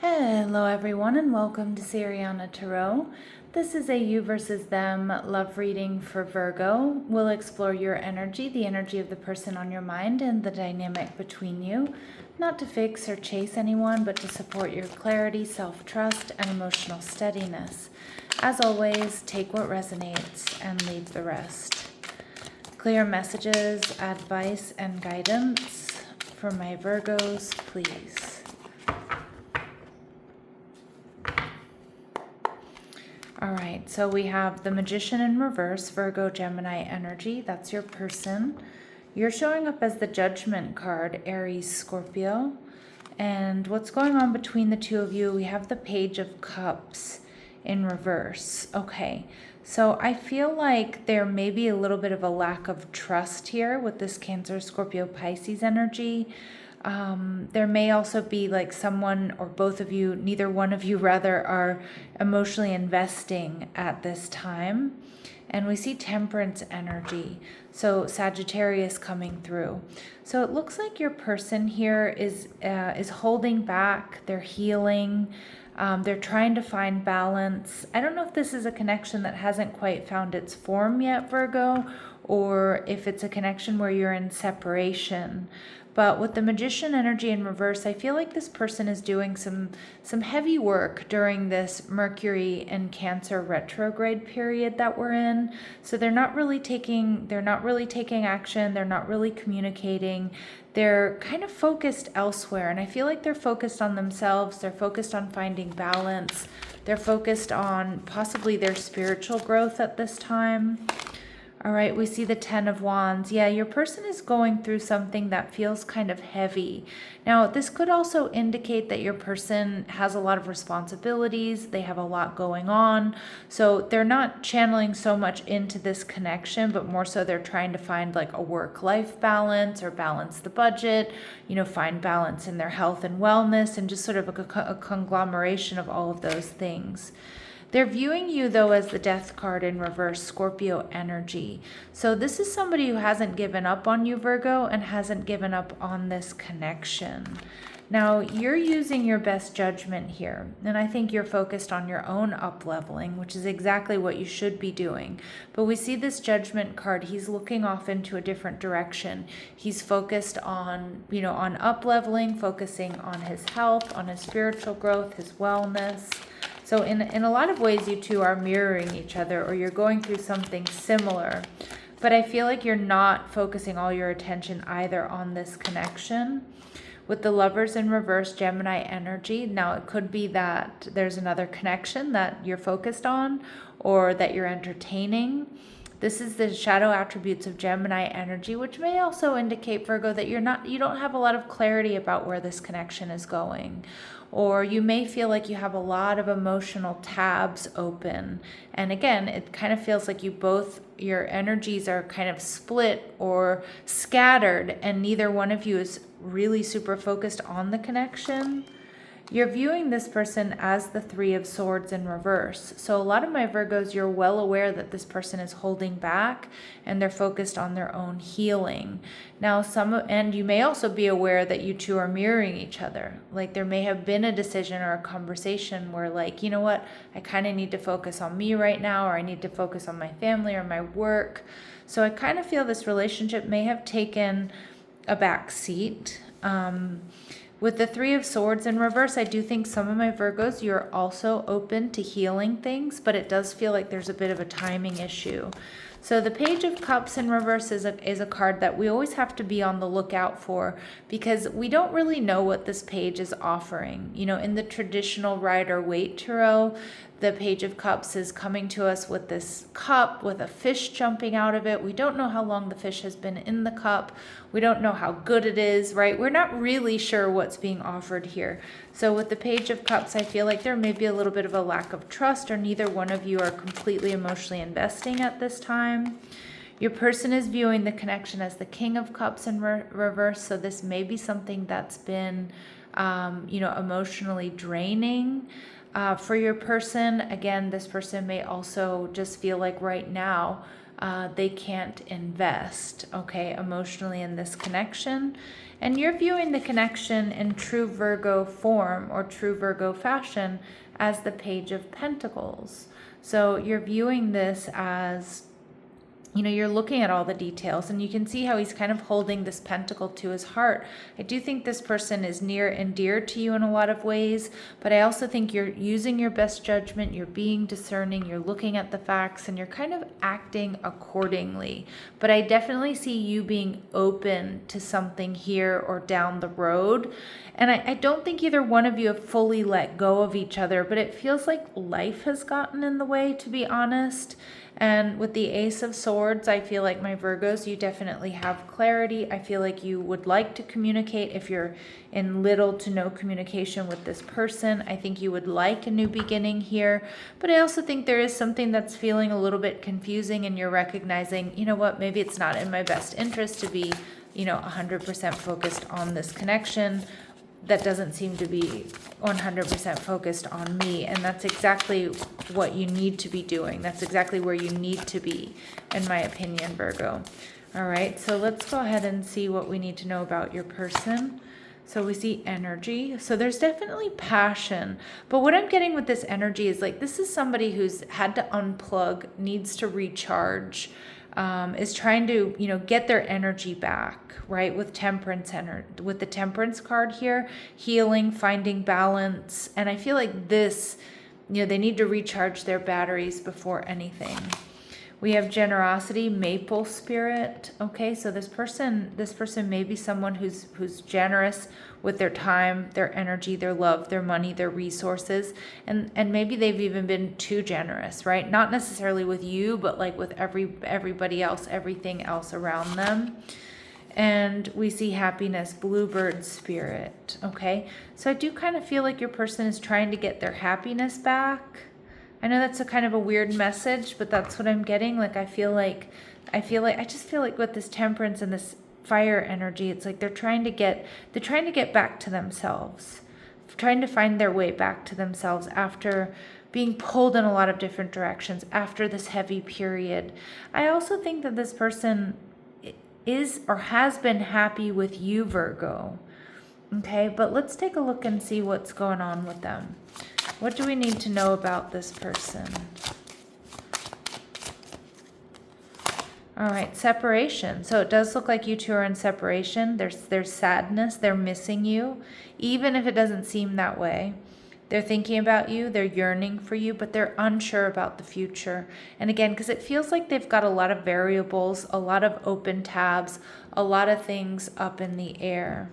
Hello everyone and welcome to Siriana Tarot. This is a you versus them love reading for Virgo. We'll explore your energy, the energy of the person on your mind, and the dynamic between you. Not to fix or chase anyone, but to support your clarity, self-trust, and emotional steadiness. As always, take what resonates and leave the rest. Clear messages, advice, and guidance for my Virgos, please. All right, so we have the Magician in reverse, Virgo, Gemini energy. That's your person. You're showing up as the Judgment card, Aries, Scorpio. And what's going on between the two of you? We have the Page of Cups in reverse. Okay, so I feel like there may be a little bit of a lack of trust here with this Cancer, Scorpio, Pisces energy. There may also be like someone or both of you, neither one of you rather, are emotionally investing at this time. And we see Temperance energy, so Sagittarius coming through. So it looks like your person here is holding back, they're healing, they're trying to find balance. I don't know if this is a connection that hasn't quite found its form yet, Virgo, or if it's a connection where you're in separation. But with the Magician energy in reverse, I feel like this person is doing some heavy work during this Mercury and Cancer retrograde period that we're in. So they're not really taking action, they're not really communicating. They're kind of focused elsewhere, and I feel like they're focused on themselves, they're focused on finding balance, they're focused on possibly their spiritual growth at this time. All right, we see the Ten of Wands. Yeah, your person is going through something that feels kind of heavy. Now, this could also indicate that your person has a lot of responsibilities. They have a lot going on. So they're not channeling so much into this connection, but more so they're trying to find like a work-life balance or balance the budget, find balance in their health and wellness, and just sort of a conglomeration of all of those things. They're viewing you, though, as the Death card in reverse, Scorpio energy. So this is somebody who hasn't given up on you, Virgo, and hasn't given up on this connection. Now, you're using your best judgment here, and I think you're focused on your own up-leveling, which is exactly what you should be doing. But we see this Judgment card. He's looking off into a different direction. He's focused on, on up-leveling, focusing on his health, on his spiritual growth, his wellness. So in a lot of ways, you two are mirroring each other, or you're going through something similar. But I feel like you're not focusing all your attention either on this connection. With the Lovers in reverse, Gemini energy, now it could be that there's another connection that you're focused on or that you're entertaining. This is the shadow attributes of Gemini energy, which may also indicate, Virgo, that you don't have a lot of clarity about where this connection is going. Or you may feel like you have a lot of emotional tabs open. And again, it kind of feels like your energies are kind of split or scattered, and neither one of you is really super focused on the connection. You're viewing this person as the Three of Swords in reverse. So a lot of my Virgos, you're well aware that this person is holding back and they're focused on their own healing. Now, and you may also be aware that you two are mirroring each other. Like there may have been a decision or a conversation where like, you know what, I kind of need to focus on me right now, or I need to focus on my family or my work. So I kind of feel this relationship may have taken a back seat. With the Three of Swords in reverse, I do think some of my Virgos, you're also open to healing things, but it does feel like there's a bit of a timing issue. So the Page of Cups in reverse is a card that we always have to be on the lookout for, because we don't really know what this page is offering. In the traditional Rider-Waite Tarot, the Page of Cups is coming to us with this cup with a fish jumping out of it. We don't know how long the fish has been in the cup. We don't know how good it is, right? We're not really sure what's being offered here. So with the Page of Cups, I feel like there may be a little bit of a lack of trust, or neither one of you are completely emotionally investing at this time. Your person is viewing the connection as the King of Cups in reverse, so this may be something that's been, emotionally draining. For your person, again, this person may also just feel like right now they can't invest, okay, emotionally in this connection. And you're viewing the connection in true Virgo form or true Virgo fashion as the Page of Pentacles. So you're viewing this as, you're looking at all the details, and you can see how he's kind of holding this pentacle to his heart. I do think this person is near and dear to you in a lot of ways, but I also think you're using your best judgment, you're being discerning, you're looking at the facts, and you're kind of acting accordingly. But I definitely see you being open to something here or down the road. And I don't think either one of you have fully let go of each other, but it feels like life has gotten in the way, to be honest. And with the Ace of Swords, I feel like, my Virgos, you definitely have clarity. I feel like you would like to communicate. If you're in little to no communication with this person, I think you would like a new beginning here. But I also think there is something that's feeling a little bit confusing, and you're recognizing, you know what, maybe it's not in my best interest to be, 100% focused on this connection. That doesn't seem to be 100% focused on me. And that's exactly what you need to be doing. That's exactly where you need to be, in my opinion, Virgo. All right, so let's go ahead and see what we need to know about your person. So we see energy. So there's definitely passion. But what I'm getting with this energy is like, this is somebody who's had to unplug, needs to recharge, is trying to, get their energy back, right? With with the Temperance card here, healing, finding balance. And I feel like this, they need to recharge their batteries before anything. We have generosity, maple spirit. Okay, so this person may be someone who's generous with their time, their energy, their love, their money, their resources, and maybe they've even been too generous, right? Not necessarily with you, but like with everybody else, everything else around them. And we see happiness, bluebird spirit. Okay, so I do kind of feel like your person is trying to get their happiness back. I know that's a kind of a weird message, but that's what I'm getting. Like, I just feel like with this Temperance and this fire energy, it's like they're trying to get back to themselves, trying to find their way back to themselves after being pulled in a lot of different directions after this heavy period. I also think that this person is or has been happy with you, Virgo. Okay, but let's take a look and see what's going on with them. What do we need to know about this person? All right, separation. So it does look like you two are in separation. There's sadness. They're missing you, even if it doesn't seem that way. They're thinking about you. They're yearning for you, but they're unsure about the future. And again, because it feels like they've got a lot of variables, a lot of open tabs, a lot of things up in the air.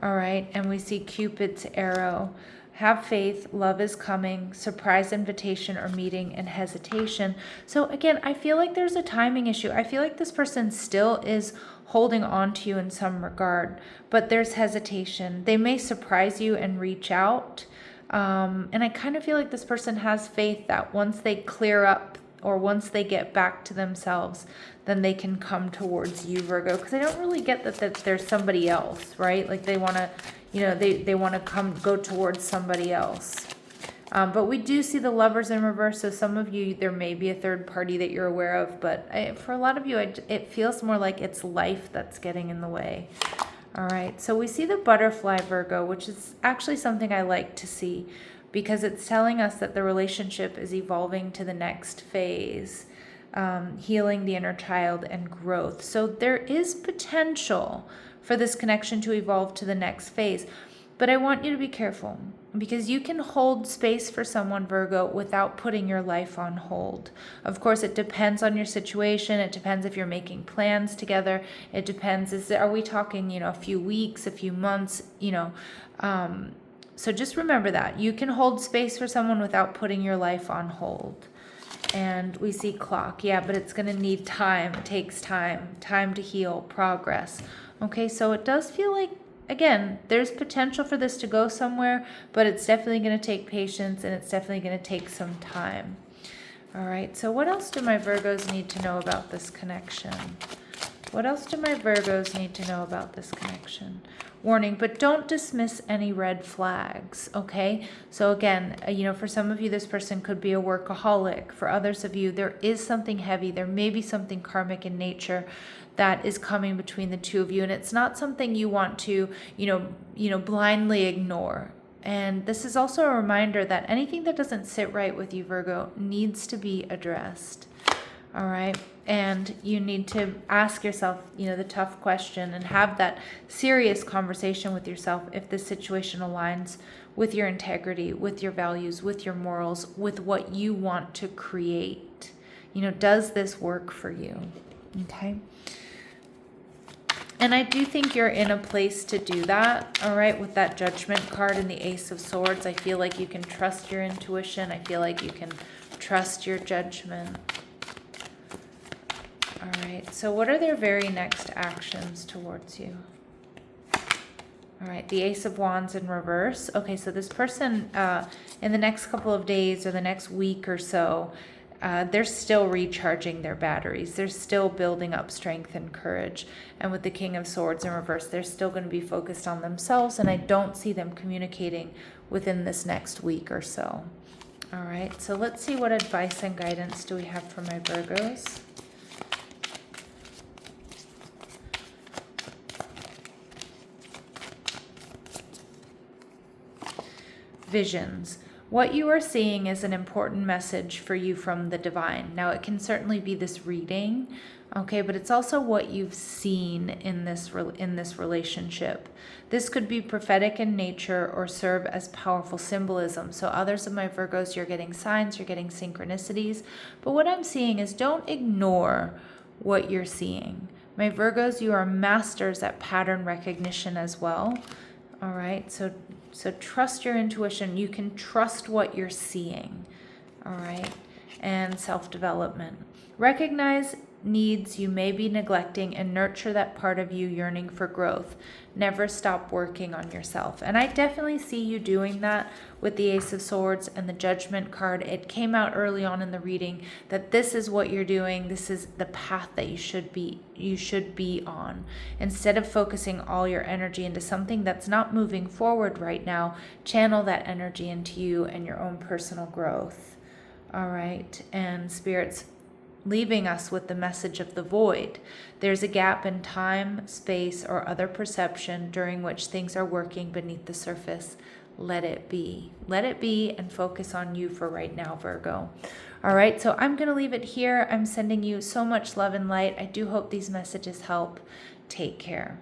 All right, and we see Cupid's arrow. Have faith, love is coming, surprise invitation or meeting, and hesitation. So again, I feel like there's a timing issue. I feel like this person still is holding on to you in some regard, but there's hesitation. They may surprise you and reach out. And I kind of feel like this person has faith that once they clear up or once they get back to themselves, then they can come towards you, Virgo. Because I don't really get that there's somebody else, right? Like they want to, they want to go towards somebody else. But we do see the Lovers in reverse. So some of you, there may be a third party that you're aware of. But for a lot of you, it feels more like it's life that's getting in the way. All right. So we see the butterfly, Virgo, which is actually something I like to see, because it's telling us that the relationship is evolving to the next phase, healing the inner child and growth. So there is potential for this connection to evolve to the next phase. But I want you to be careful, because you can hold space for someone, Virgo, without putting your life on hold. Of course, it depends on your situation. It depends if you're making plans together. It depends, are we talking, a few weeks, a few months, so just remember that. You can hold space for someone without putting your life on hold. And we see clock. Yeah, but it's going to need time. It takes time to heal, progress. Okay, so it does feel like, again, there's potential for this to go somewhere, but it's definitely going to take patience, and it's definitely going to take some time. All right, so what else do my Virgos need to know about this connection? What else do my Virgos need to know about this connection? Warning, but don't dismiss any red flags, okay? So again, for some of you, this person could be a workaholic. For others of you, there is something heavy. There may be something karmic in nature that is coming between the two of you. And it's not something you want to, blindly ignore. And this is also a reminder that anything that doesn't sit right with you, Virgo, needs to be addressed. All right. And you need to ask yourself, the tough question and have that serious conversation with yourself if this situation aligns with your integrity, with your values, with your morals, with what you want to create. Does this work for you? Okay. And I do think you're in a place to do that, all right, with that Judgment card and the Ace of Swords. I feel like you can trust your intuition. I feel like you can trust your judgment. All right, so what are their very next actions towards you? All right, the Ace of Wands in reverse. Okay, so this person in the next couple of days or the next week or so, they're still recharging their batteries. They're still building up strength and courage. And with the King of Swords in reverse, they're still going to be focused on themselves, and I don't see them communicating within this next week or so. All right, so let's see what advice and guidance do we have for my Virgos. Visions. What you are seeing is an important message for you from the divine. Now, it can certainly be this reading, okay, but it's also what you've seen in this relationship. This could be prophetic in nature or serve as powerful symbolism. So others of my Virgos, you're getting signs, you're getting synchronicities. But what I'm seeing is don't ignore what you're seeing. My Virgos, you are masters at pattern recognition as well. All right, so trust your intuition. You can trust what you're seeing, all right? And self-development. Recognize needs you may be neglecting and nurture that part of you yearning for growth. Never stop working on yourself. And I definitely see you doing that with the Ace of Swords and the Judgment card. It came out early on in the reading that this is what you're doing. This is the path that you should be on. Instead of focusing all your energy into something that's not moving forward right now, channel that energy into you and your own personal growth. All right. And Spirit's leaving us with the message of the void. There's a gap in time, space, or other perception during which things are working beneath the surface. Let it be. Let it be and focus on you for right now, Virgo. All right, so I'm going to leave it here. I'm sending you so much love and light. I do hope these messages help. Take care.